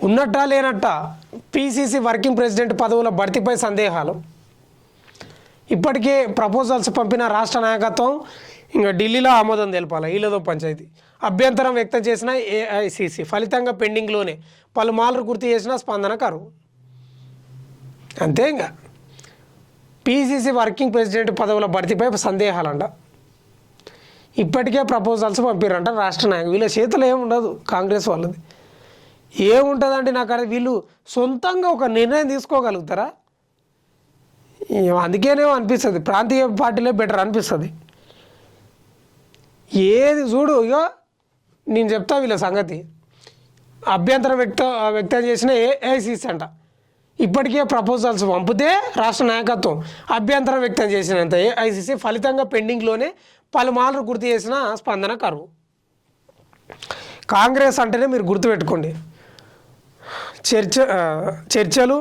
ఉన్నట్టా లేనట్టా PCC working president పదవుల భర్తీపై సందేహాలు. ఇప్పటికే ప్రపోజల్స్ పంపిన రాష్ట్ర నాయకత్వం ఇంకా ఢిల్లీలో ఆమోదం తెలపాలి. వీళ్ళదో పంచాయతీ. అభ్యంతరం వ్యక్తం చేసిన ఏఐసిసి ఫలితంగా పెండింగ్లోనే పలుమార్లు గుర్తు చేసిన స్పందన కరువు. అంతే ఇంకా పిసిసి వర్కింగ్ ప్రెసిడెంట్ పదవుల భర్తీపై సందేహాలంట. ఇప్పటికే ప్రపోజల్స్ పంపిరంట రాష్ట్ర నాయకులు. వీళ్ళ చేతులు ఏముండదు, కాంగ్రెస్ వాళ్ళది ఏముంటుందంటే నాకు అది వీళ్ళు సొంతంగా ఒక నిర్ణయం తీసుకోగలుగుతారా? అందుకేనేమో అనిపిస్తుంది ప్రాంతీయ పార్టీలే బెటర్ అనిపిస్తుంది. ఏది చూడు ఇగో నేను చెప్తా వీళ్ళ సంగతి. అభ్యంతరం వ్యక్తం చేసిన ఏఐసిసి అంట. ఇప్పటికే ప్రపోజల్స్ పంపితే రాష్ట్ర నాయకత్వం అభ్యంతరం వ్యక్తం చేసినంత ఏఐసిసి ఫలితంగా పెండింగ్లోనే పలుమార్లు గుర్తు చేసిన స్పందన కరువు. కాంగ్రెస్ అంటేనే మీరు గుర్తుపెట్టుకోండి, చర్చలు,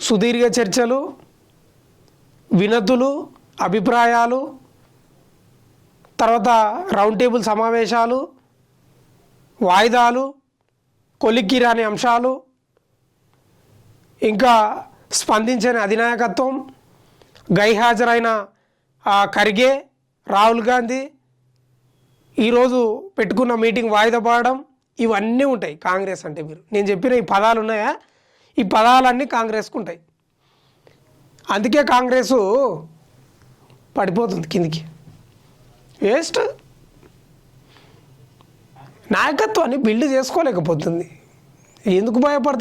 సుదీర్ఘ చర్చలు, వినతులు, అభిప్రాయాలు, తర్వాత రౌండ్ టేబుల్ సమావేశాలు, వాయిదాలు, కొలిక్కిరాని అంశాలు, ఇంకా స్పందించని అధినాయకత్వం, గైహాజరైన ఖర్గే, రాహుల్ గాంధీ, ఈరోజు పెట్టుకున్న మీటింగ్ వాయిదా పడడం, ఇవన్నీ ఉంటాయి కాంగ్రెస్ అంటే. మీరు నేను చెప్పిన ఈ పదాలు ఉన్నాయా, ఈ పదాలన్నీ కాంగ్రెస్కు ఉంటాయి. అందుకే కాంగ్రెసు పడిపోతుంది కిందికి. వేస్ట్, నాయకత్వాన్ని బిల్డ్ చేసుకోలేకపోతుంది. ఎందుకు భయపడుతుంది?